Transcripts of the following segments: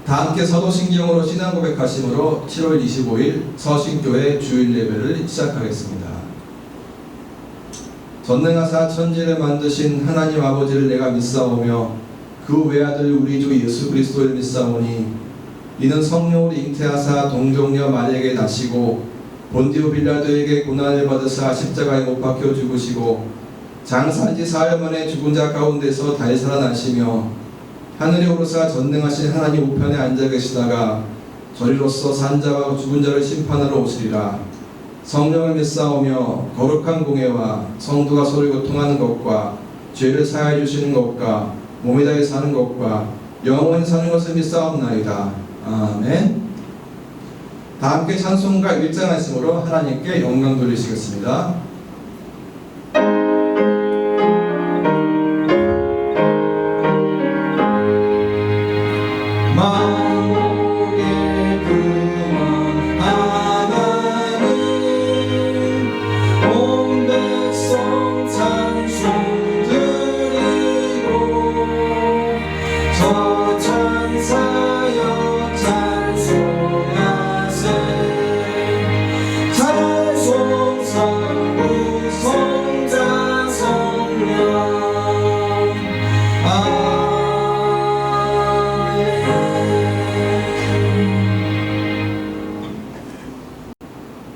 다 함께 사도신경으로 신앙 고백하심으로 7월 25일 서신교회 주일 예배를 시작하겠습니다. 전능하사 천지를 만드신 하나님 아버지를 내가 믿사오며 그 외아들 우리 주 예수 그리스도를 믿사오니 이는 성령으로 잉태하사 동정녀 마리아에게 나시고 본디오 빌라도에게 고난을 받으사 십자가에 못 박혀 죽으시고 장사한 지 사흘 만에 죽은 자 가운데서 다시 살아나시며 하늘에 오르사 전능하신 하나님 우편에 앉아 계시다가 저리로서 산자와 죽은 자를 심판하러 오시리라. 성령을 믿사오며 거룩한 공예와 성도가 서로 교통하는 것과 죄를 사하여 주시는 것과 몸에 다해 사는 것과 영원히 사는 것을 믿사옵나이다. 아멘. 다 함께 찬송가 일장하심으로 하나님께 영광 돌리시겠습니다.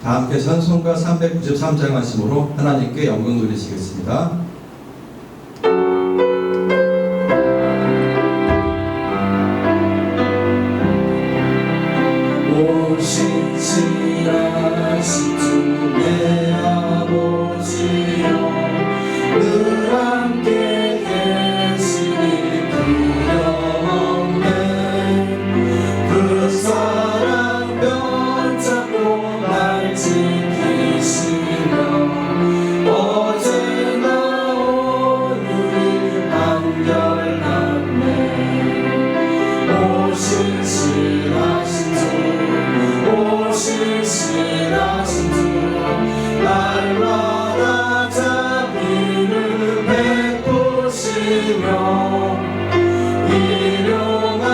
다 함께 찬송가 393장 하심으로 하나님께 영광 돌리시겠습니다. 오신지라신 주 내 아버지여 늘 함께 계시니 두려움에 그 사랑 변찮고 날 지키시며 어제나 오늘이 한결같네. 오신지라신 주 오신지라신 주 날마다 자비를 베푸시며 일용할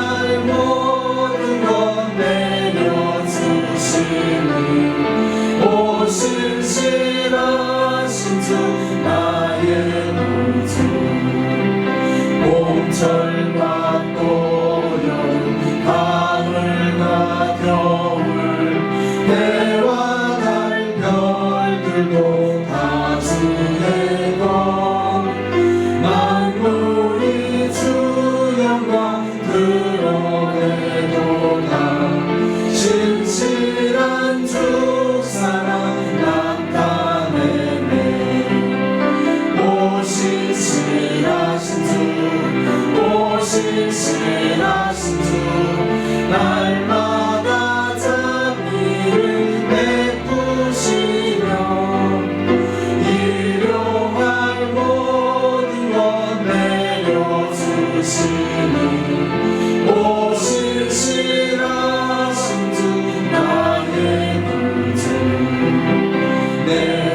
모든 것 내려주시니 오신지라신 주 나의 구주. 봄철과 또 여름 가을과 겨울 해와 달 별들도 다 주의 것 만물이 주 영광 드러내도다. 신실한 주 사랑 나타내네. 오신지라신 주 오신지라신 주 날마다 자비를 베푸시며 일용할 모든 것 내려주시니 오신지라신 주 나의 구주. 내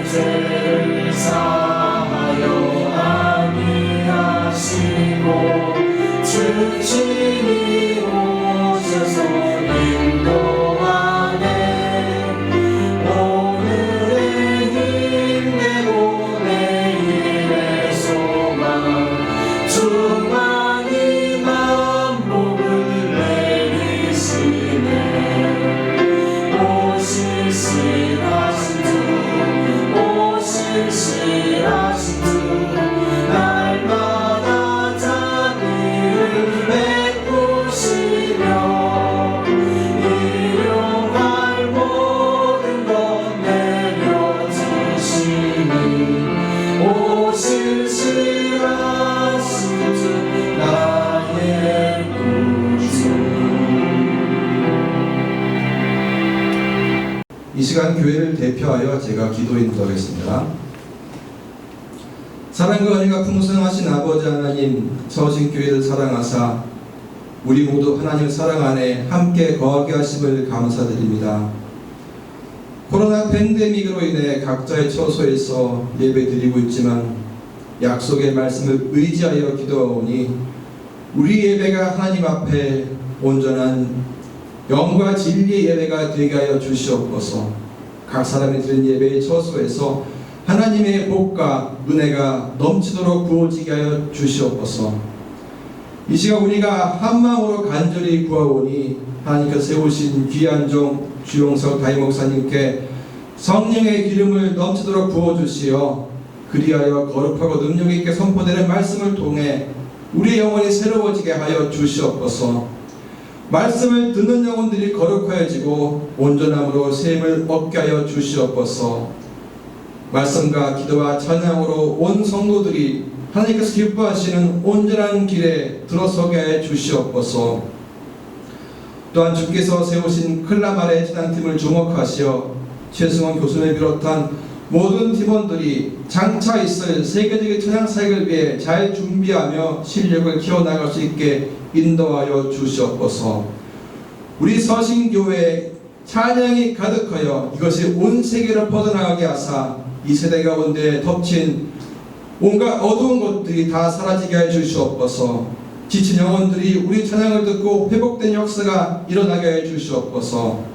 죄를 사하여 아니하시고 주님이 오셔서 인도하네. 오늘의 힘내고 내일의 소망 주만이 만복을 내리시네. 오신지라신 주 오신지라신 주 날마다 자비를 베푸시며 일용할 모든 것 내려주시니 오신지라신 주 나의 구주. 이 시간 교회를 대표하여 제가 기도 인도하겠습니다. 사랑과 은혜가 풍성하신 아버지 하나님, 서신교회를 사랑하사 우리 모두 하나님 사랑 안에 함께 거하게 하심을 감사드립니다. 코로나 팬데믹으로 인해 각자의 처소에서 예배드리고 있지만 약속의 말씀을 의지하여 기도하오니 우리 예배가 하나님 앞에 온전한 영과 진리의 예배가 되게 하여 주시옵소서. 각 사람이 드린 예배의 처소에서 하나님의 복과 은혜가 넘치도록 부어지게 하여 주시옵소서. 이 시간 우리가 한 마음으로 간절히 구하오니 하나님께서 세우신 귀한 종 주용석 다임 목사님께 성령의 기름을 넘치도록 부어주시어 그리하여 거룩하고 능력있게 선포되는 말씀을 통해 우리의 영혼이 새로워지게 하여 주시옵소서. 말씀을 듣는 영혼들이 거룩하여지고 온전함으로 세임을 얻게 하여 주시옵소서. 말씀과 기도와 찬양으로 온 성도들이 하나님께서 기뻐하시는 온전한 길에 들어서게 해 주시옵소서. 또한 주께서 세우신 클라마레 찬양팀을 주목하시어 최승원 교수를 비롯한 모든 팀원들이 장차 있을 세계적인 찬양 사역을 위해 잘 준비하며 실력을 키워나갈 수 있게 인도하여 주시옵소서. 우리 서신교회에 찬양이 가득하여 이것이 온 세계로 퍼져나가게 하사 이 세대 가운데 덮친 온갖 어두운 것들이 다 사라지게 해 주시옵소서. 지친 영혼들이 우리 찬양을 듣고 회복된 역사가 일어나게 해 주시옵소서.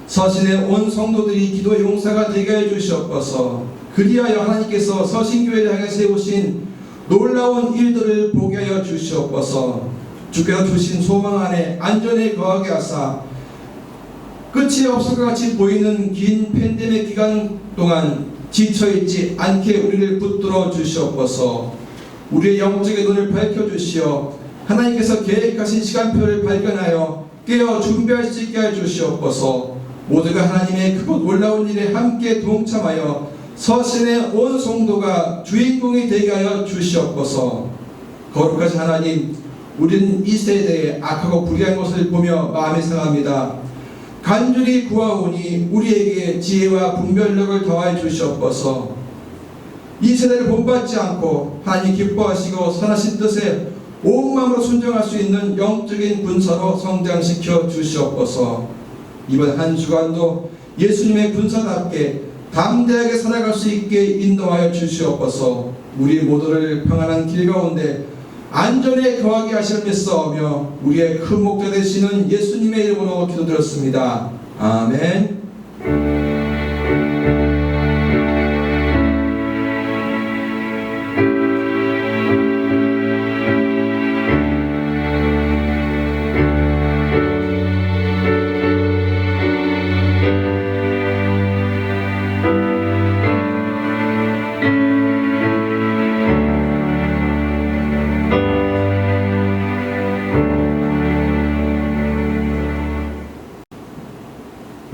서신의 온 성도들이 기도의 용사가 되게 해 주시옵소서. 그리하여 하나님께서 서신교회를 향해 세우신 놀라운 일들을 보게 하여 주시옵소서. 주께서 주신 소망 안에 안전에 거하게 하사 끝이 없을 것 같이 보이는 긴 팬데믹 기간 동안 지쳐있지 않게 우리를 붙들어 주시옵소서. 우리의 영적인 눈을 밝혀주시어 하나님께서 계획하신 시간표를 발견하여 깨어 준비할 수 있게 해 주시옵소서. 모두가 하나님의 크고 놀라운 일에 함께 동참하여 서신의 온 성도가 주인공이 되게 하여 주시옵소서. 거룩하신 하나님, 우리는 이 세대에 악하고 불의한 것을 보며 마음이 상합니다. 간절히 구하오니 우리에게 지혜와 분별력을 더하여 주시옵소서. 이 세대를 본받지 않고 하나님 기뻐하시고 선하신 뜻에 온 마음으로 순종할 수 있는 영적인 군사로 성장시켜 주시옵소서. 이번 한 주간도 예수님의 군사답게 담대하게 살아갈 수 있게 인도하여 주시옵소서. 우리 모두를 평안한 길 가운데 안전에 거하게 하실 믿사오며 우리의 큰 목자 되시는 예수님의 이름으로 기도드렸습니다. 아멘.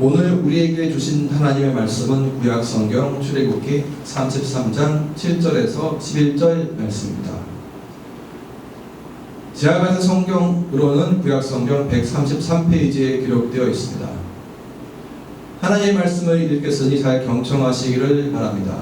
오늘 우리에게 주신 하나님의 말씀은 구약성경 출애굽기 33장 7절에서 11절 말씀입니다. 제가 가진 성경으로는 구약성경 133페이지에 기록되어 있습니다. 하나님의 말씀을 읽겠으니 잘 경청하시기를 바랍니다.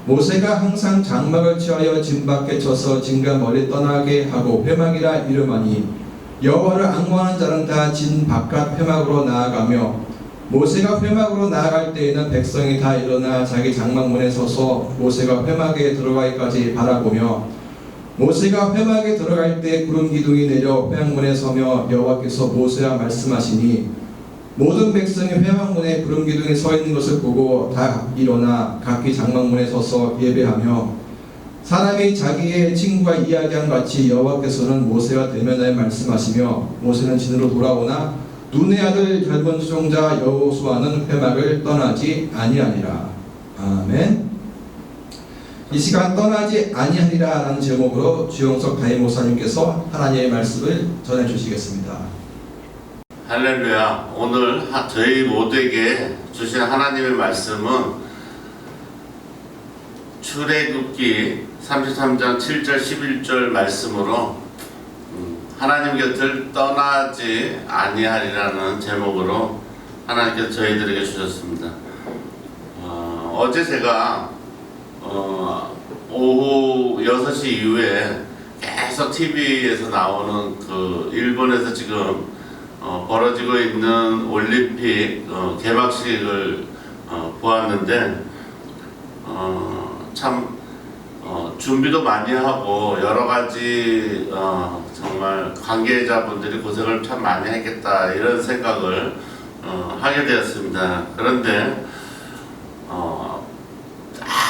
모세가 항상 장막을 취하여 진 밖에 쳐서 진과 멀리 떠나게 하고 회막이라 이름하니 여호와를 앙모하는 자는 다 진 바깥 회막으로 나아가며 모세가 회막으로 나아갈 때에는 백성이 다 일어나 자기 장막문에 서서 모세가 회막에 들어가기까지 바라보며 모세가 회막에 들어갈 때 구름 기둥이 내려 회막문에 서며 여호와께서 모세와 말씀하시니 모든 백성이 회막문에 구름 기둥이 서 있는 것을 보고 다 일어나 각기 장막문에 서서 예배하며 사람이 자기의 친구와 이야기한 같이 여호와께서는 모세와 대면하여 말씀하시며 모세는 진으로 돌아오나 눈의 아들 젊은 수종자 여호수아는 회막을 떠나지 아니하니라. 아멘. 이 시간 떠나지 아니하리라 라는 제목으로 주용석 다임 목사님께서 하나님의 말씀을 전해주시겠습니다. 할렐루야. 오늘 저희 모두에게 주신 하나님의 말씀은 출애굽기 33장 7절 11절 말씀으로 하나님 곁을 떠나지 아니하리라는 제목으로 하나님께서 저희들에게 주셨습니다. 어제 제가 오후 6시 이후에 계속 TV에서 나오는 그 일본에서 지금 벌어지고 있는 올림픽 개막식을 보았는데 참 준비도 많이 하고 여러 가지 정말 관계자분들이 고생을 참 많이 했겠다 이런 생각을 하게 되었습니다. 그런데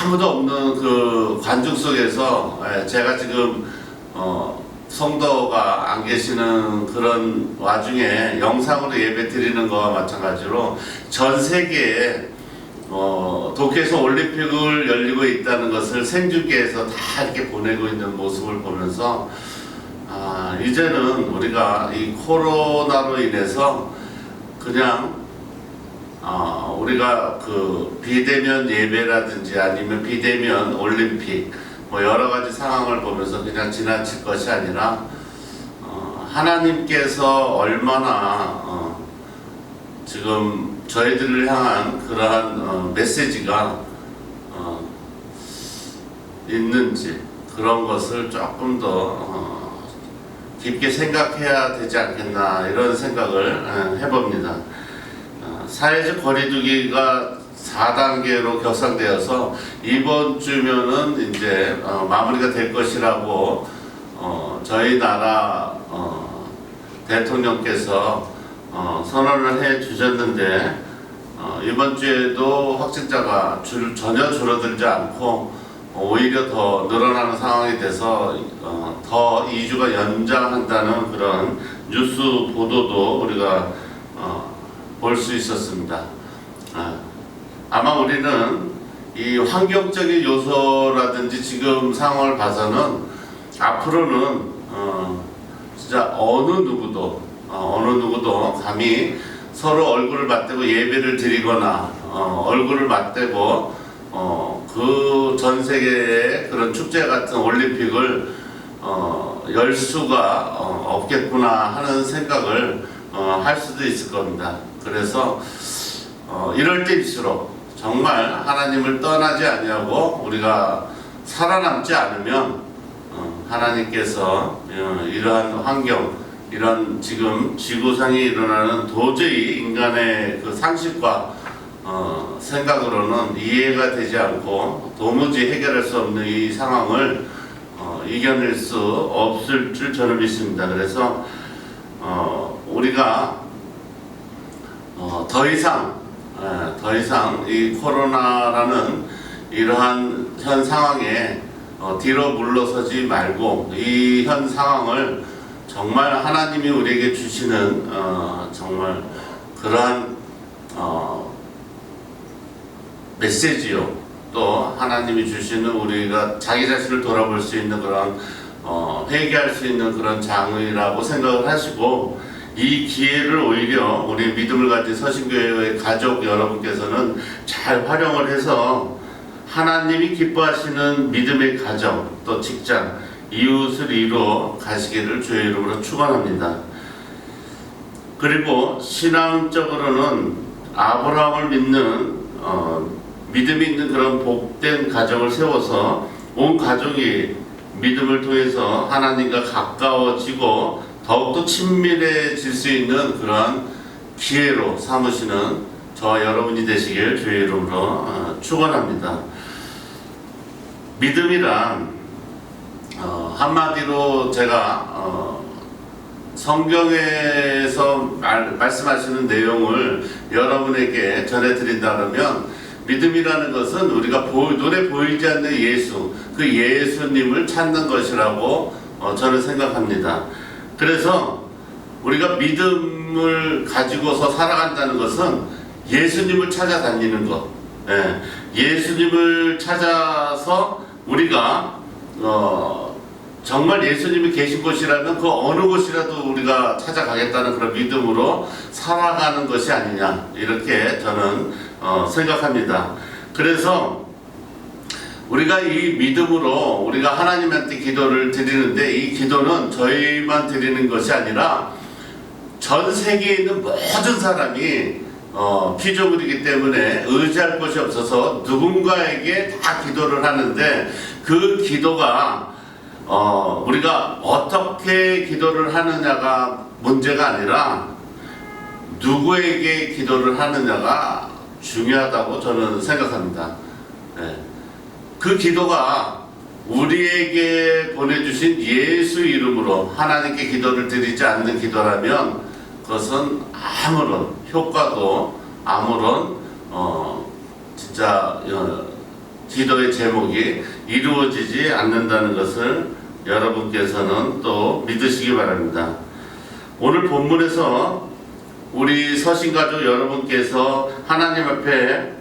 아무도 없는 그 관중 속에서 제가 지금 성도가 안 계시는 그런 와중에 영상으로 예배 드리는 거와 마찬가지로 전 세계에 도쿄에서 올림픽을 열리고 있다는 것을 생중계해서 다 이렇게 보내고 있는 모습을 보면서 이제는 우리가 이 코로나로 인해서 그냥 우리가 그 비대면 예배라든지 아니면 비대면 올림픽 뭐 여러 가지 상황을 보면서 그냥 지나칠 것이 아니라 하나님께서 얼마나 지금 저희들을 향한 그러한 메시지가 있는지 그런 것을 조금 더 깊게 생각해야 되지 않겠나 이런 생각을 해봅니다. 사회적 거리두기가 4단계로 격상되어서 이번 주면은 이제 마무리가 될 것이라고 저희 나라 대통령께서 선언을 해 주셨는데 이번 주에도 확진자가 전혀 줄어들지 않고 오히려 더 늘어나는 상황이 돼서 더 2주가 연장한다는 그런 뉴스 보도도 우리가 볼 수 있었습니다. 아마 우리는 이 환경적인 요소라든지 지금 상황을 봐서는 앞으로는 진짜 어느 누구도 감히 서로 얼굴을 맞대고 예배를 드리거나 얼굴을 맞대고 그 전 세계의 그런 축제 같은 올림픽을 열 수가 없겠구나 하는 생각을 할 수도 있을 겁니다. 그래서 이럴 때일수록 정말 하나님을 떠나지 아니하고 우리가 살아남지 않으면 하나님께서 이러한 환경, 이런 지금 지구상에 일어나는 도저히 인간의 그 상식과 생각으로는 이해가 되지 않고 도무지 해결할 수 없는 이 상황을 이겨낼 수 없을 줄 저는 믿습니다. 그래서 우리가 더 이상 이 코로나라는 이러한 현 상황에 뒤로 물러서지 말고 이 현 상황을 정말 하나님이 우리에게 주시는 정말 그러한 메시지요. 또 하나님이 주시는 우리가 자기 자신을 돌아볼 수 있는 그런 회개할 수 있는 그런 장이라고 생각을 하시고 이 기회를 오히려 우리 믿음을 가진 서신교회의 가족 여러분께서는 잘 활용을 해서 하나님이 기뻐하시는 믿음의 가정 또 직장 이웃을 이루어 가시기를 주의 이름으로 축원합니다. 그리고 신앙적으로는 아브라함을 믿는 믿음이 있는 그런 복된 가정을 세워서 온 가족이 믿음을 통해서 하나님과 가까워지고 더욱더 친밀해질 수 있는 그런 기회로 삼으시는 저와 여러분이 되시길 주의 이름으로 축원합니다. 믿음이란 한마디로 제가 성경에서 말씀하시는 내용을 여러분에게 전해드린다면 믿음이라는 것은 우리가 눈에 보이지 않는 예수, 그 예수님을 찾는 것이라고 저는 생각합니다. 그래서 우리가 믿음을 가지고서 살아간다는 것은 예수님을 찾아다니는 것, 예수님을 찾아서 우리가 정말 예수님이 계신 곳이라면 그 어느 곳이라도 우리가 찾아가겠다는 그런 믿음으로 살아가는 것이 아니냐 이렇게 저는 생각합니다. 그래서 우리가 이 믿음으로 우리가 하나님한테 기도를 드리는데 이 기도는 저희만 드리는 것이 아니라 전 세계에 있는 모든 사람이 피조물이기 때문에 의지할 곳이 없어서 누군가에게 다 기도를 하는데 그 기도가 우리가 어떻게 기도를 하느냐가 문제가 아니라 누구에게 기도를 하느냐가 중요하다고 저는 생각합니다. 그 기도가 우리에게 보내주신 예수 이름으로 하나님께 기도를 드리지 않는 기도라면 그것은 아무런 효과도 아무런 진짜 기도의 제목이 이루어지지 않는다는 것을 여러분께서는 또 믿으시기 바랍니다. 오늘 본문에서 우리 서신가족 여러분께서 하나님 앞에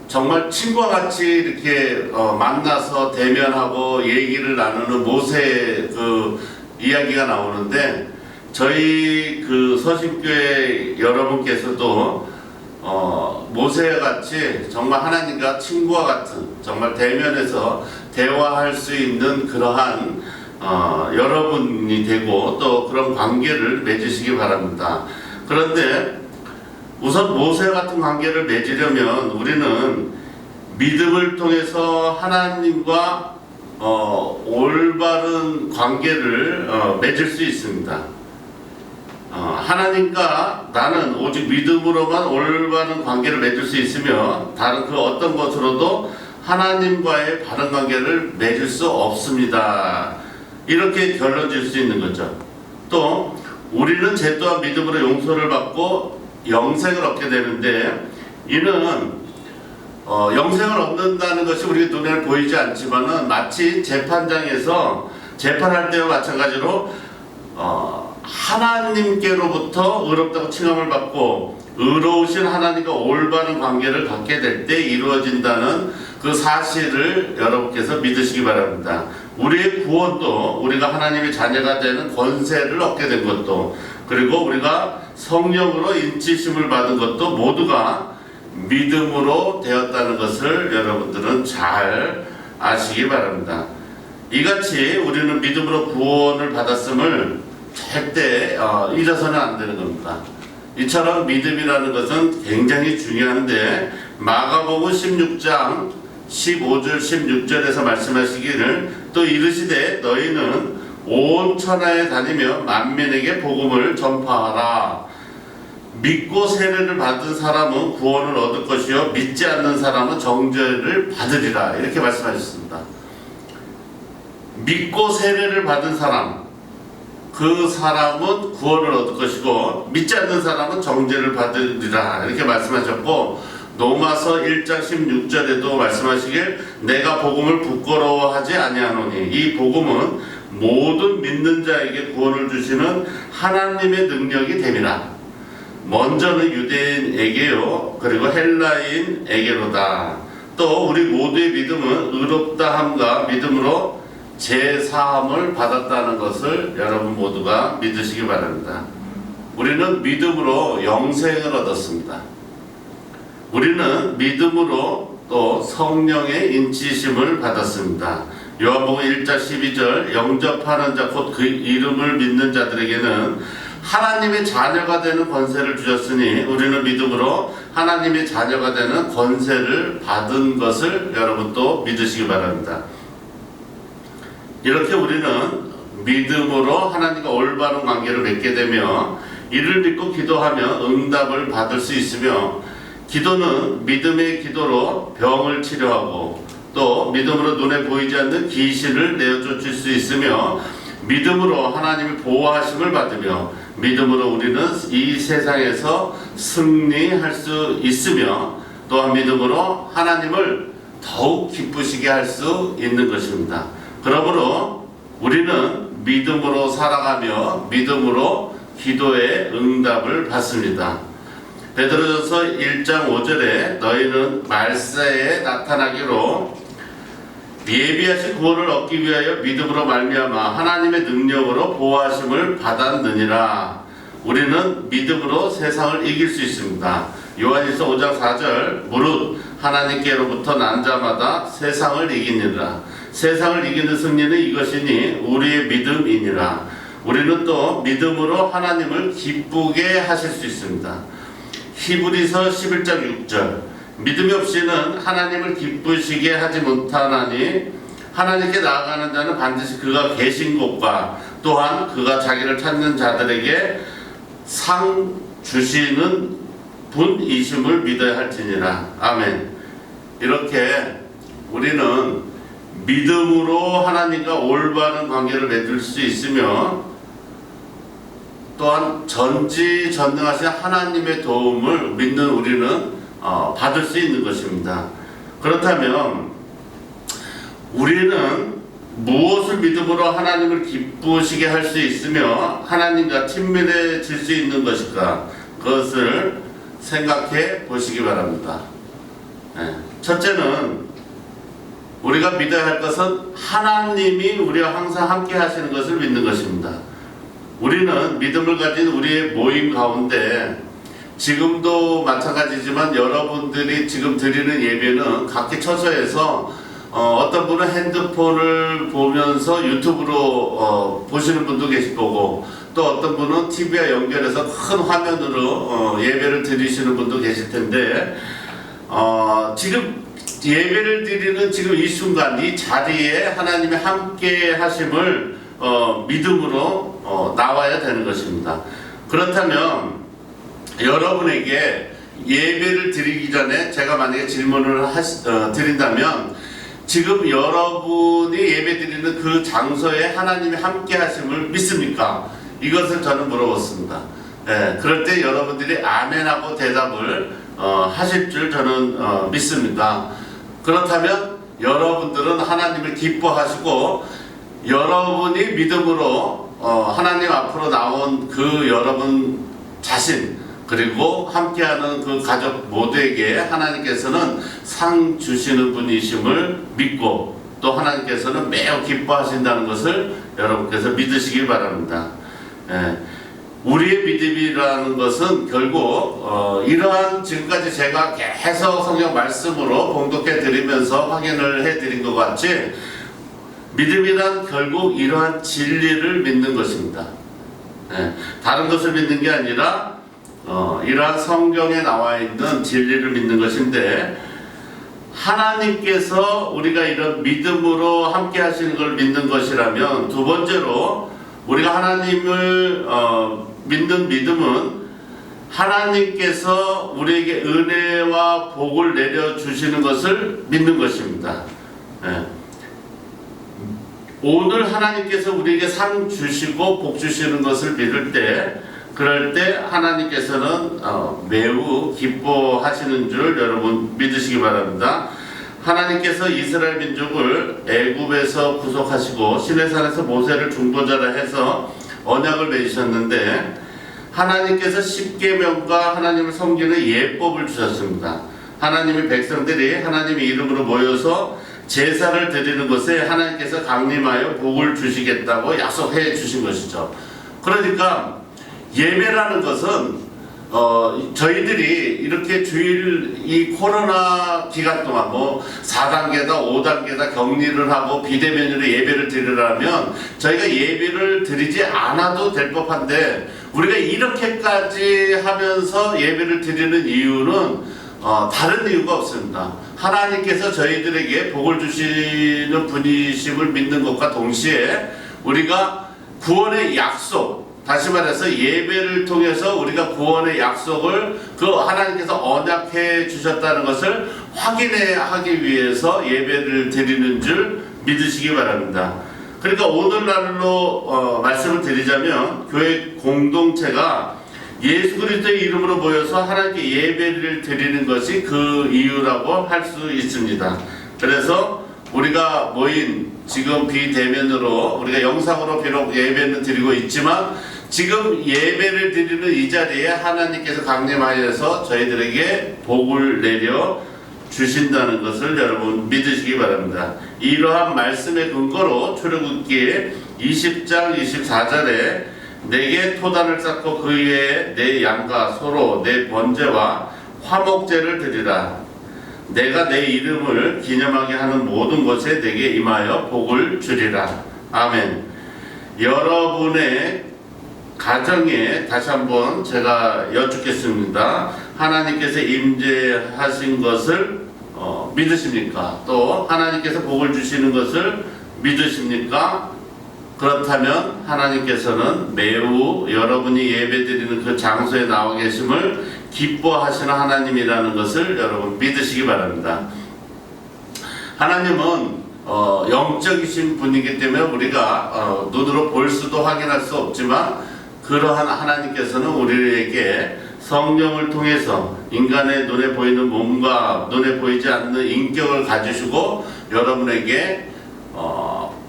정말 친구와 같이 이렇게 만나서 대면하고 얘기를 나누는 모세의 그 이야기가 나오는데, 저희 그 서신교회 여러분께서도 모세와 같이 정말 하나님과 친구와 같은, 정말 대면에서 대화할 수 있는 그러한 여러분이 되고 또 그런 관계를 맺으시기 바랍니다. 그런데 우선 모세 같은 관계를 맺으려면 우리는 믿음을 통해서 하나님과 올바른 관계를 맺을 수 있습니다. 하나님과 나는 오직 믿음으로만 올바른 관계를 맺을 수 있으며 다른 그 어떤 것으로도 하나님과의 바른 관계를 맺을 수 없습니다. 이렇게 결론 질 수 있는 거죠. 또 우리는 죄 또한 믿음으로 용서를 받고 영생을 얻게 되는데, 이는 영생을 얻는다는 것이 우리 눈에 보이지 않지만은 마치 재판장에서 재판할 때와 마찬가지로 하나님께로부터 의롭다고 칭함을 받고 의로우신 하나님과 올바른 관계를 갖게 될 때 이루어진다는 그 사실을 여러분께서 믿으시기 바랍니다. 우리의 구원도, 우리가 하나님의 자녀가 되는 권세를 얻게 된 것도, 그리고 우리가 성령으로 인치심을 받은 것도 모두가 믿음으로 되었다는 것을 여러분들은 잘 아시기 바랍니다. 이같이 우리는 믿음으로 구원을 받았음을 절대 잊어서는 안 되는 겁니다. 이처럼 믿음이라는 것은 굉장히 중요한데, 마가복음 16장 15절 16절에서 말씀하시기를 또 이르시되 너희는 온 천하에 다니며 만민에게 복음을 전파하라. 믿고 세례를 받은 사람은 구원을 얻을 것이요 믿지 않는 사람은 정죄를 받으리라. 이렇게 말씀하셨습니다. 믿고 세례를 받은 사람, 그 사람은 구원을 얻을 것이고 믿지 않는 사람은 정죄를 받으리라. 이렇게 말씀하셨고, 로마서 1장 16절에도 말씀하시길 내가 복음을 부끄러워하지 아니하노니 이 복음은 모든 믿는 자에게 구원을 주시는 하나님의 능력이 됨이라. 먼저는 유대인에게요 그리고 헬라인에게로다. 또 우리 모두의 믿음은 의롭다함과 믿음으로 제사함을 받았다는 것을 여러분 모두가 믿으시기 바랍니다. 우리는 믿음으로 영생을 얻었습니다. 우리는 믿음으로 또 성령의 인치심을 받았습니다. 요한복음 1장 12절 영접하는 자 곧 그 이름을 믿는 자들에게는 하나님의 자녀가 되는 권세를 주셨으니 우리는 믿음으로 하나님의 자녀가 되는 권세를 받은 것을 여러분 또 믿으시기 바랍니다. 이렇게 우리는 믿음으로 하나님과 올바른 관계를 맺게 되며 이를 믿고 기도하면 응답을 받을 수 있으며, 기도는 믿음의 기도로 병을 치료하고 또 믿음으로 눈에 보이지 않는 귀신을 내어쫓을 수 있으며, 믿음으로 하나님의 보호하심을 받으며 믿음으로 우리는 이 세상에서 승리할 수 있으며, 또한 믿음으로 하나님을 더욱 기쁘시게 할 수 있는 것입니다. 그러므로 우리는 믿음으로 살아가며 믿음으로 기도의 응답을 받습니다. 베드로전서 1장 5절에 너희는 말세에 나타나기로 예비하신 구원을 얻기 위하여 믿음으로 말미암아 하나님의 능력으로 보호하심을 받았느니라. 우리는 믿음으로 세상을 이길 수 있습니다. 요한일서 5장 4절 무릇 하나님께로부터 난 자마다 세상을 이기니라. 세상을 이기는 승리는 이것이니 우리의 믿음이니라. 우리는 또 믿음으로 하나님을 기쁘게 하실 수 있습니다. 히브리서 11장 6절 믿음이 없이는 하나님을 기쁘시게 하지 못하나니 하나님께 나아가는 자는 반드시 그가 계신 곳과 또한 그가 자기를 찾는 자들에게 상 주시는 분이심을 믿어야 할지니라. 아멘. 이렇게 우리는 믿음으로 하나님과 올바른 관계를 맺을 수 있으며 또한 전지전능하신 하나님의 도움을 믿는 우리는 받을 수 있는 것입니다. 그렇다면 우리는 무엇을 믿음으로 하나님을 기쁘시게 할 수 있으며 하나님과 친밀해질 수 있는 것일까? 그것을 생각해 보시기 바랍니다. 첫째는 우리가 믿어야 할 것은 하나님이 우리와 항상 함께 하시는 것을 믿는 것입니다. 우리는 믿음을 가진 우리의 모임 가운데 지금도 마찬가지지만 여러분들이 지금 드리는 예배는 각기 처소에서 어떤 분은 핸드폰을 보면서 유튜브로 보시는 분도 계실 거고 또 어떤 분은 TV와 연결해서 큰 화면으로 예배를 드리시는 분도 계실 텐데 지금 예배를 드리는 지금 이 순간 이 자리에 하나님의 함께 하심을 믿음으로 나와야 되는 것입니다. 그렇다면 여러분에게 예배를 드리기 전에 제가 만약에 질문을 드린다면 지금 여러분이 예배 드리는 그 장소에 하나님이 함께 하심을 믿습니까? 이것을 저는 물어봤습니다. 그럴 때 여러분들이 아멘하고 대답을 하실 줄 저는 믿습니다. 그렇다면 여러분들은 하나님을 기뻐하시고 여러분이 믿음으로 하나님 앞으로 나온 그 여러분 자신 그리고 함께하는 그 가족 모두에게 하나님께서는 상 주시는 분이심을 믿고 또 하나님께서는 매우 기뻐하신다는 것을 여러분께서 믿으시기 바랍니다. 우리의 믿음이라는 것은 결국 이러한 지금까지 제가 계속 성경 말씀으로 봉독해 드리면서 확인을 해 드린 것 같이 믿음이란 결국 이러한 진리를 믿는 것입니다. 다른 것을 믿는 게 아니라 이러한 성경에 나와 있는 진리를 믿는 것인데 하나님께서 우리가 이런 믿음으로 함께 하시는 걸 믿는 것이라면 두 번째로 우리가 하나님을 믿는 믿음은 하나님께서 우리에게 은혜와 복을 내려주시는 것을 믿는 것입니다. 오늘 하나님께서 우리에게 상 주시고 복 주시는 것을 믿을 때 그럴 때 하나님께서는 매우 기뻐하시는 줄 여러분 믿으시기 바랍니다. 하나님께서 이스라엘 민족을 애굽에서 구속하시고 시내산에서 모세를 중보자라 해서 언약을 맺으셨는데 하나님께서 십계명과 하나님을 섬기는 예법을 주셨습니다. 하나님의 백성들이 하나님의 이름으로 모여서 제사를 드리는 것에 하나님께서 강림하여 복을 주시겠다고 약속해 주신 것이죠. 그러니까 예배라는 것은 저희들이 이렇게 주일 이 코로나 기간 동안 뭐 4단계다 5단계다 격리를 하고 비대면으로 예배를 드리려면 저희가 예배를 드리지 않아도 될 법한데 우리가 이렇게까지 하면서 예배를 드리는 이유는 다른 이유가 없습니다. 하나님께서 저희들에게 복을 주시는 분이심을 믿는 것과 동시에 우리가 구원의 약속, 다시 말해서 예배를 통해서 우리가 구원의 약속을 그 하나님께서 언약해 주셨다는 것을 확인하기 위해서 예배를 드리는 줄 믿으시기 바랍니다. 그러니까 오늘날로 말씀을 드리자면 교회 공동체가 예수 그리스도의 이름으로 모여서 하나님께 예배를 드리는 것이 그 이유라고 할 수 있습니다. 그래서 우리가 모인 지금 비대면으로 우리가 영상으로 비록 예배는 드리고 있지만 지금 예배를 드리는 이 자리에 하나님께서 강림하여서 저희들에게 복을 내려 주신다는 것을 여러분 믿으시기 바랍니다. 이러한 말씀의 근거로 출애굽기 20장 24절에 내게 토단을 쌓고 그 위에 내 양과 소로 내 번제와 화목제를 드리라. 내가 내 이름을 기념하게 하는 모든 것에 내게 임하여 복을 주리라. 아멘. 여러분의 가정에 다시 한번 제가 여쭙겠습니다. 하나님께서 임재하신 것을 믿으십니까? 또 하나님께서 복을 주시는 것을 믿으십니까? 그렇다면 하나님께서는 매우 여러분이 예배드리는 그 장소에 나와 계심을 기뻐하시는 하나님이라는 것을 여러분 믿으시기 바랍니다. 하나님은 영적이신 분이기 때문에 우리가 눈으로 볼 수도 확인할 수 없지만 그러한 하나님께서는 우리에게 성령을 통해서 인간의 눈에 보이는 몸과 눈에 보이지 않는 인격을 가지시고 여러분에게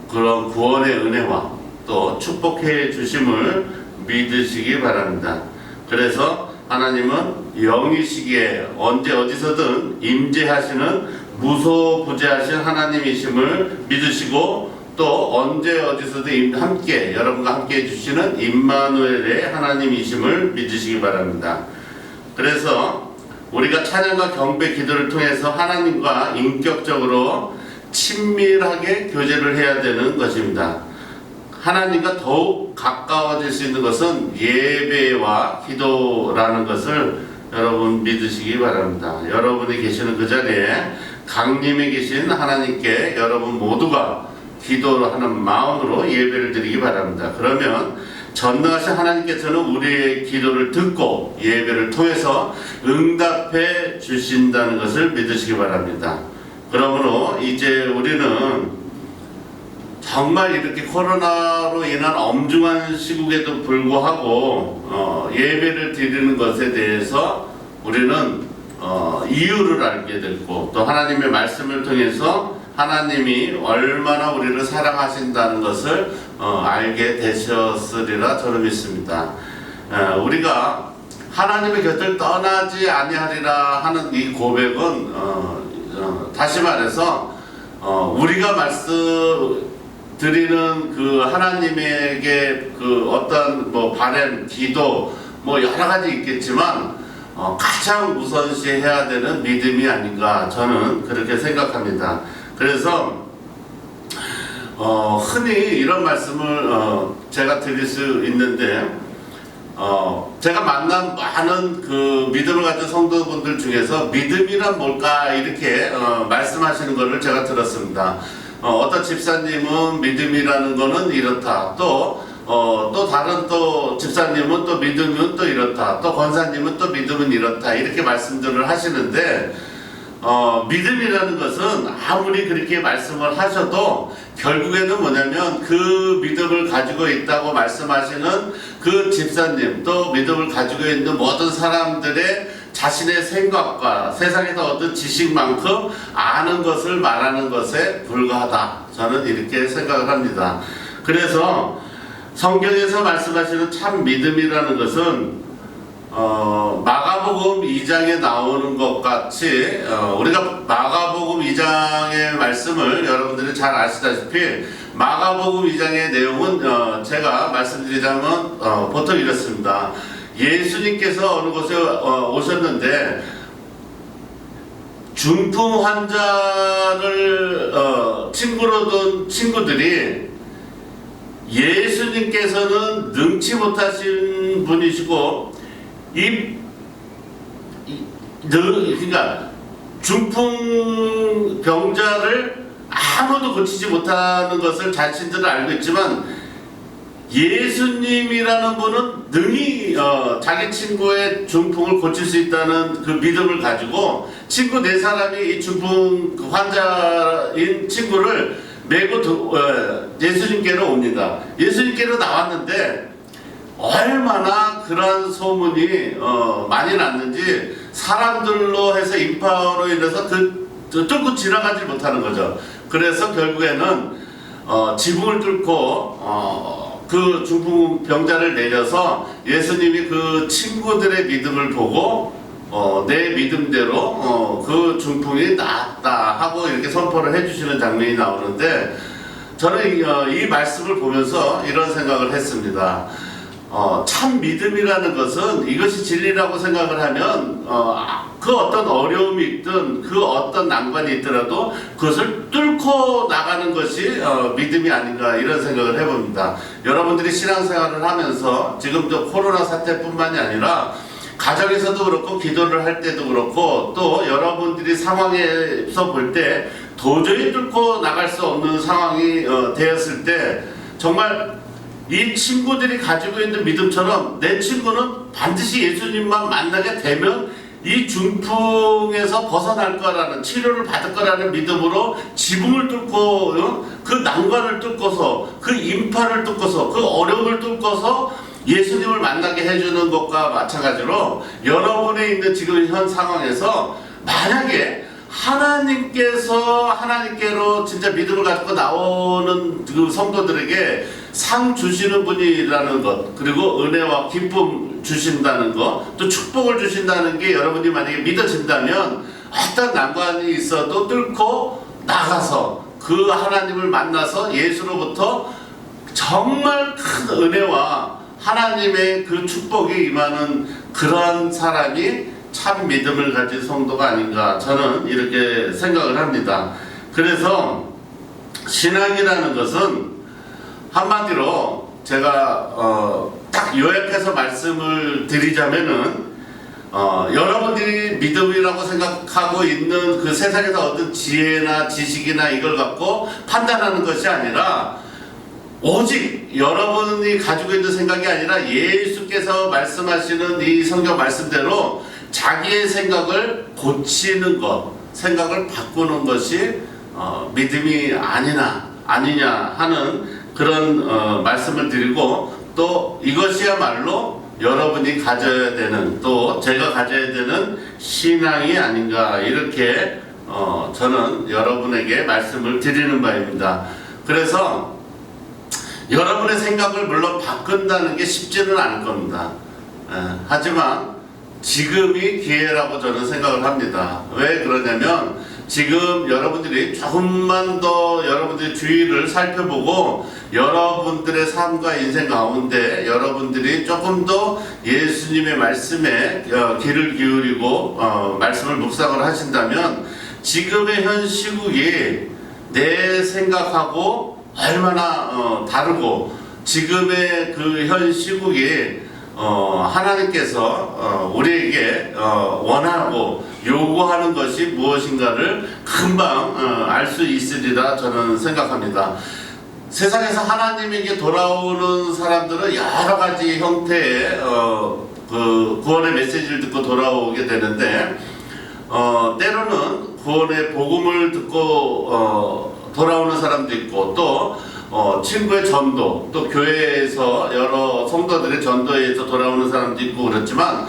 그런 구원의 은혜와 또 축복해 주심을 믿으시기 바랍니다. 그래서 하나님은 영이시기에 언제 어디서든 임재하시는 무소부재하신 하나님이심을 믿으시고 또 언제 어디서든 함께 여러분과 함께 해주시는 임마누엘의 하나님이심을 믿으시기 바랍니다. 그래서 우리가 찬양과 경배 기도를 통해서 하나님과 인격적으로 친밀하게 교제를 해야 되는 것입니다. 하나님과 더욱 가까워질 수 있는 것은 예배와 기도라는 것을 여러분 믿으시기 바랍니다. 여러분이 계시는 그 자리에 강림에 계신 하나님께 여러분 모두가 기도하는 마음으로 예배를 드리기 바랍니다. 그러면 전능하신 하나님께서는 우리의 기도를 듣고 예배를 통해서 응답해 주신다는 것을 믿으시기 바랍니다. 그러므로 이제 우리는 정말 이렇게 코로나로 인한 엄중한 시국에도 불구하고 예배를 드리는 것에 대해서 우리는 이유를 알게 됐고 또 하나님의 말씀을 통해서 하나님이 얼마나 우리를 사랑하신다는 것을 알게 되셨으리라 저는 믿습니다. 우리가 하나님의 곁을 떠나지 아니하리라 하는 이 고백은 다시 말해서 우리가 드리는 그 하나님에게 그 어떤 뭐 바램, 기도 뭐 여러 가지 있겠지만 가장 우선시해야 되는 믿음이 아닌가 저는 그렇게 생각합니다. 그래서 흔히 이런 말씀을 제가 드릴 수 있는데 제가 만난 많은 그 믿음을 가진 성도분들 중에서 믿음이란 뭘까 이렇게 말씀하시는 것을 제가 들었습니다. 어떤 집사님은 믿음이라는 거는 이렇다. 또 다른 또 집사님은 또 믿음은 또 이렇다. 또 권사님은 또 믿음은 이렇다. 이렇게 말씀들을 하시는데 믿음이라는 것은 아무리 그렇게 말씀을 하셔도 결국에는 뭐냐면 그 믿음을 가지고 있다고 말씀하시는 그 집사님 또 믿음을 가지고 있는 모든 사람들의 자신의 생각과 세상에서 얻은 지식만큼 아는 것을 말하는 것에 불과하다. 저는 이렇게 생각을 합니다. 그래서 성경에서 말씀하시는 참 믿음이라는 것은 마가복음 2장에 나오는 것 같이 우리가 마가복음 2장의 말씀을 여러분들이 잘 아시다시피 마가복음 2장의 내용은 제가 말씀드리자면 보통 이렇습니다. 예수님께서 어느 곳에 오셨는데 중풍 환자를 친구로 둔 친구들이 예수님께서는 능치 못하신 분이시고 그러니까 중풍 병자를 아무도 고치지 못하는 것을 자신들은 알고 있지만 예수님이라는 분은 능히 자기 친구의 중풍을 고칠 수 있다는 그 믿음을 가지고 친구 4사람이 이 중풍 환자인 친구를 메고 예수님께로 옵니다. 예수님께로 나왔는데 얼마나 그런 소문이 많이 났는지 사람들로 해서 인파로 인해서 뚫고 지나가지 못하는 거죠. 그래서 결국에는 지붕을 뚫고 그 중풍 병자를 내려서 예수님이 그 친구들의 믿음을 보고 내 믿음대로 그 중풍이 낫다 하고 이렇게 선포를 해주시는 장면이 나오는데 저는 이 말씀을 보면서 이런 생각을 했습니다. 참 믿음이라는 것은 이것이 진리라고 생각을 하면 그 어떤 어려움이 있든 그 어떤 난관이 있더라도 그것을 뚫고 나가는 것이 믿음이 아닌가 이런 생각을 해봅니다. 여러분들이 신앙생활을 하면서 지금 저 코로나 사태뿐만이 아니라 가정에서도 그렇고 기도를 할 때도 그렇고 또 여러분들이 상황에서 볼 때 도저히 뚫고 나갈 수 없는 상황이 되었을 때 정말 이 친구들이 가지고 있는 믿음처럼 내 친구는 반드시 예수님만 만나게 되면 이 중풍에서 벗어날 거라는, 치료를 받을 거라는 믿음으로 지붕을 뚫고 그 난관을 뚫고서 그 인파를 뚫고서 그 어려움을 뚫고서 예수님을 만나게 해주는 것과 마찬가지로 여러분이 있는 지금 현 상황에서 만약에 하나님께로 진짜 믿음을 가지고 나오는 그 성도들에게 상 주시는 분이라는 것, 그리고 은혜와 기쁨 주신다는 것, 또 축복을 주신다는 게 여러분이 만약에 믿어진다면 어떤 난관이 있어도 뚫고 나가서 그 하나님을 만나서 예수로부터 정말 큰 은혜와 하나님의 그 축복이 임하는 그러한 사람이 참 믿음을 가진 성도가 아닌가, 저는 이렇게 생각을 합니다. 그래서 신앙이라는 것은 한마디로 제가 딱 요약해서 말씀을 드리자면은 여러분들이 믿음이라고 생각하고 있는 그 세상에서 얻은 지혜나 지식이나 이걸 갖고 판단하는 것이 아니라 오직 여러분이 가지고 있는 생각이 아니라 예수께서 말씀하시는 이 성경 말씀대로 자기의 생각을 고치는 것, 생각을 바꾸는 것이 믿음이 아니냐 하는 그런 말씀을 드리고, 또 이것이야말로 여러분이 가져야 되는, 또 제가 가져야 되는 신앙이 아닌가, 이렇게 저는 여러분에게 말씀을 드리는 바입니다. 그래서 여러분의 생각을 물론 바꾼다는 게 쉽지는 않을 겁니다. 하지만 지금이 기회라고 저는 생각을 합니다. 왜 그러냐면 지금 여러분들이 조금만 더 여러분들의 주위를 살펴보고 여러분들의 삶과 인생 가운데 여러분들이 조금 더 예수님의 말씀에 귀를 기울이고 말씀을 묵상을 하신다면 지금의 현 시국이 내 생각하고 얼마나 다르고, 지금의 그 현 시국이 하나님께서 우리에게 원하고 요구하는 것이 무엇인가를 금방 알 수 있으리라 저는 생각합니다. 세상에서 하나님에게 돌아오는 사람들은 여러 가지 형태의 그 구원의 메시지를 듣고 돌아오게 되는데, 때로는 구원의 복음을 듣고 돌아오는 사람도 있고, 또 친구의 전도, 또 교회에서 여러 성도들의 전도에 의해서 돌아오는 사람도 있고 그렇지만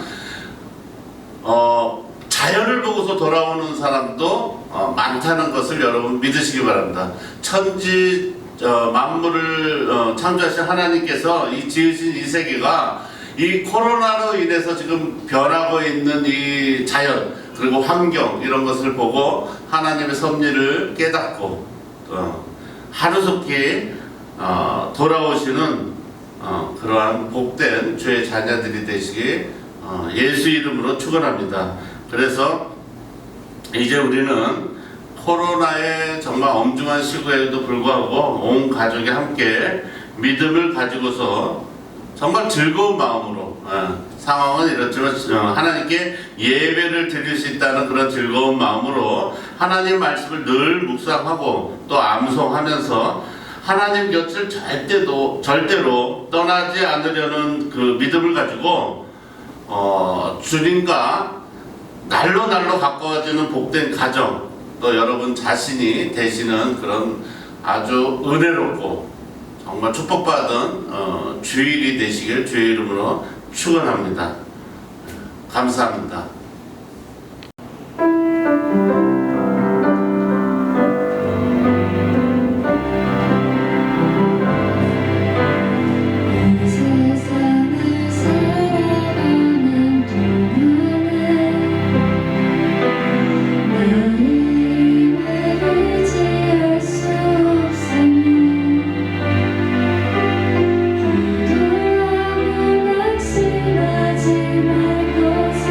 자연을 보고서 돌아오는 사람도 많다는 것을 여러분 믿으시기 바랍니다. 천지 만물을 창조하신 하나님께서 이 지으신 이 세계가 이 코로나로 인해서 지금 변하고 있는 이 자연, 그리고 환경, 이런 것을 보고 하나님의 섭리를 깨닫고 하루속히 돌아오시는 그러한 복된 주의 자녀들이 되시기 예수 이름으로 축원합니다. 그래서 이제 우리는 코로나의 정말 엄중한 시국에도 불구하고 온 가족이 함께 믿음을 가지고서 정말 즐거운 마음으로, 상황은 이렇지만 하나님께 예배를 드릴 수 있다는 그런 즐거운 마음으로 하나님 말씀을 늘 묵상하고 또 암송하면서 하나님 곁을 절대로 떠나지 않으려는 그 믿음을 가지고 주님과 날로 가까워지는 복된 가정, 또 여러분 자신이 되시는 그런 아주 은혜롭고 정말 축복받은 주일이 되시길 주의 이름으로 축원합니다. 감사합니다. 기도하면 낙심하지 말 것을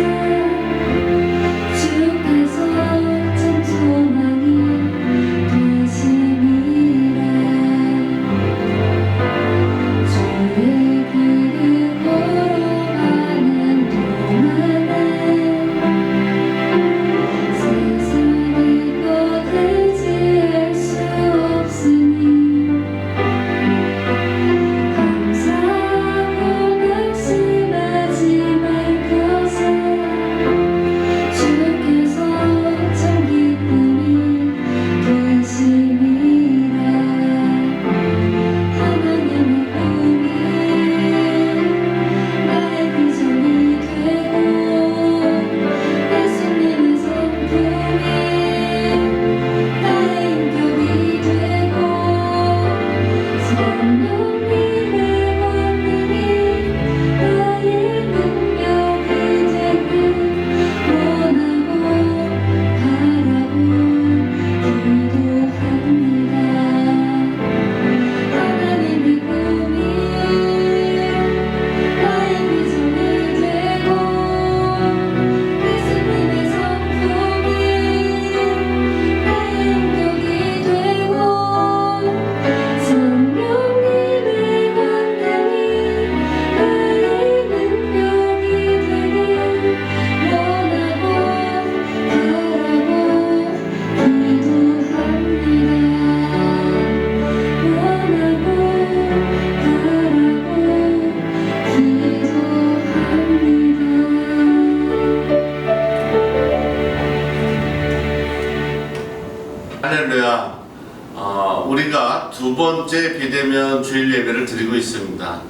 우리가 두 번째 비대면 주일 예배를 드리고 있습니다.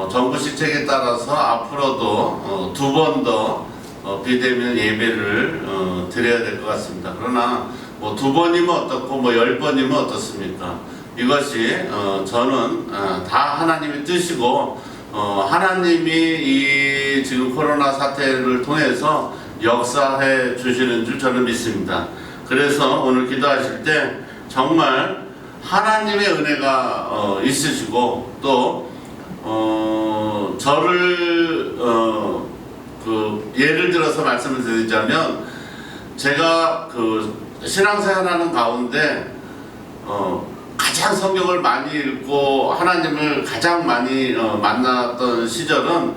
정부 시책에 따라서 앞으로도 두 번 더 비대면 예배를 드려야 될 것 같습니다. 그러나 뭐 두 번이면 어떻고 뭐 10번이면 어떻습니까? 이것이 저는 다 하나님의 뜻이고 하나님이 이 지금 코로나 사태를 통해서 역사해 주시는 줄 저는 믿습니다. 그래서 오늘 기도하실 때 정말 하나님의 은혜가 있으시고 또 저를 예를 들어서 말씀을 드리자면 제가 신앙생활하는 가운데 가장 성경을 많이 읽고 하나님을 가장 많이 만났던 시절은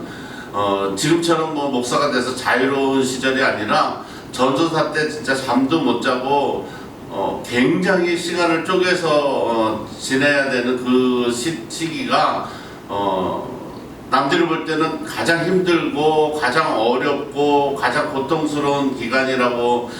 지금처럼 뭐 목사가 돼서 자유로운 시절이 아니라 전도사 때 진짜 잠도 못 자고 굉장히 시간을 쪼개서 지내야 되는 그 시기가 남들이 볼 때는 가장 힘들고 가장 어렵고 가장 고통스러운 기간이라고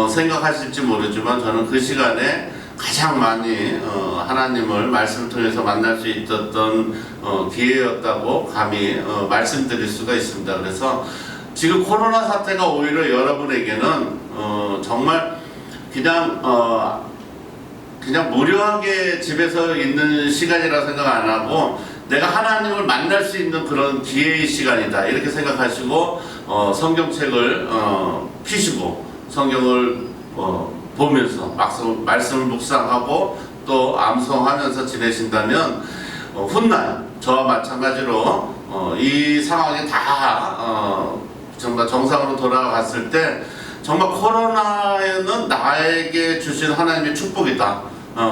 생각하실지 모르지만 저는 그 시간에 가장 많이 하나님을 말씀을 통해서 만날 수 있었던 기회였다고 감히 말씀드릴 수가 있습니다. 그래서 지금 코로나 사태가 오히려 여러분에게는 정말 그냥 무료하게 집에서 있는 시간이라 생각 안 하고 내가 하나님을 만날 수 있는 그런 기회의 시간이다 이렇게 생각하시고 성경책을 피시고 성경을 보면서 말씀을 묵상하고 또 암송하면서 지내신다면 훗날 저와 마찬가지로 이 상황이 다 정말 정상으로 돌아갔을 때 정말 코로나는 나에게 주신 하나님의 축복이다.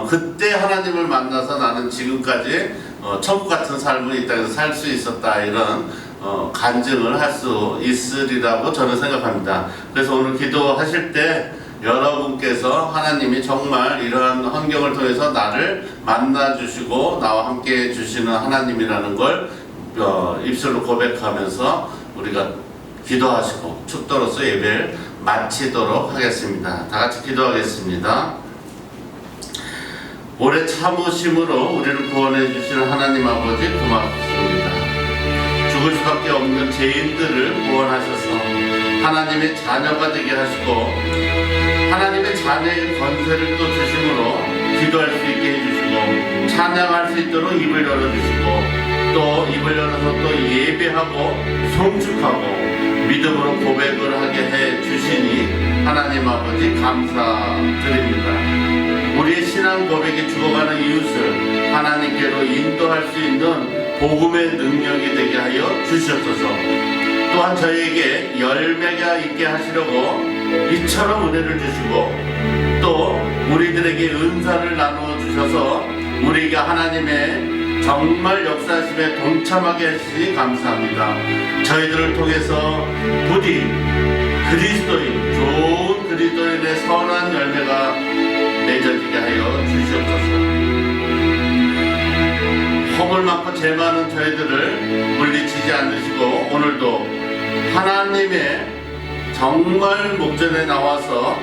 그때 하나님을 만나서 나는 지금까지 천국 같은 삶을 이 땅에서 살 수 있었다 이런 간증을 할 수 있으리라고 저는 생각합니다. 그래서 오늘 기도하실 때 여러분께서 하나님이 정말 이러한 환경을 통해서 나를 만나주시고 나와 함께 해주시는 하나님이라는 걸 입술로 고백하면서 우리가 기도하시고 축도로서 예배를 마치도록 하겠습니다. 다 같이 기도하겠습니다. 오래 참으심으로 우리를 구원해 주시는 하나님 아버지 고맙습니다. 죽을 수밖에 없는 죄인들을 구원하셔서 하나님의 자녀가 되게 하시고 하나님의 자녀의 권세를 또 주심으로 기도할 수 있게 해주시고 찬양할 수 있도록 입을 열어주시고 또 입을 열어서 또 예배하고 송축하고 믿음으로 고백을 하게 해 주시니 하나님 아버지 감사드립니다. 우리의 신앙 고백이 죽어가는 이웃을 하나님께로 인도할 수 있는 복음의 능력이 되게 하여 주시옵소서. 또한 저에게 열매가 있게 하시려고 이처럼 은혜를 주시고 또 우리들에게 은사를 나누어 주셔서 우리가 하나님의 정말 역사하심에 동참하게 하시니 감사합니다. 저희들을 통해서 부디 그리스도인, 좋은 그리스도인의 선한 열매가 맺어지게 하여 주시옵소서. 허물 많고 죄 많은 저희들을 물리치지 않으시고 오늘도 하나님의 정말 목전에 나와서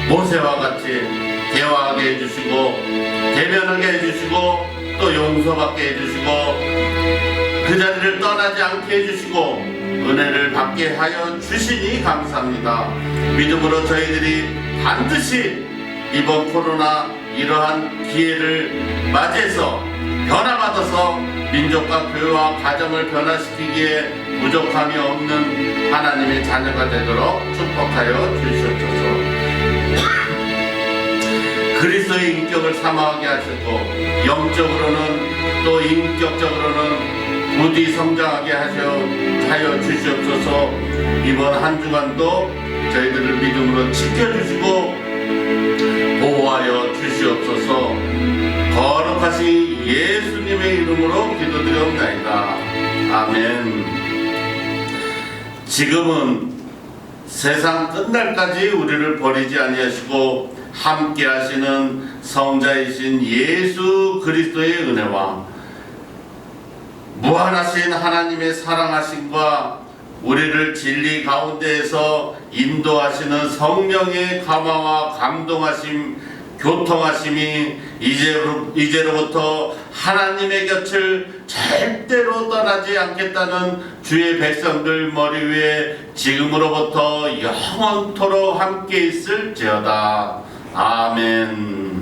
모세와 같이 대화하게 해주시고 대면하게 해주시고 또 용서받게 해주시고 그 자리를 떠나지 않게 해주시고 은혜를 받게 하여 주시니 감사합니다. 믿음으로 저희들이 반드시 이번 코로나 이러한 기회를 맞이해서 변화받아서 민족과 교회와 가정을 변화시키기에 부족함이 없는 하나님의 자녀가 되도록 축복하여 주시옵소서. 그리스도의 인격을 사모하게 하시고 영적으로는 또 인격적으로는 부디 성장하게 하여 주시옵소서. 이번 한 주간도 저희들을 믿음으로 지켜주시고 보호하여 주시옵소서. 거룩하신 예수님의 이름으로 기도드려옵나이다. 아멘. 지금은 세상 끝날까지 우리를 버리지 아니하시고 함께 하시는 성자이신 예수 그리스도의 은혜와 무한하신 하나님의 사랑하심과 우리를 진리 가운데에서 인도하시는 성령의 감화와 감동하심 교통하심이 이제로부터 하나님의 곁을 절대로 떠나지 않겠다는 주의 백성들 머리 위에 지금으로부터 영원토록 함께 있을지어다. 아멘.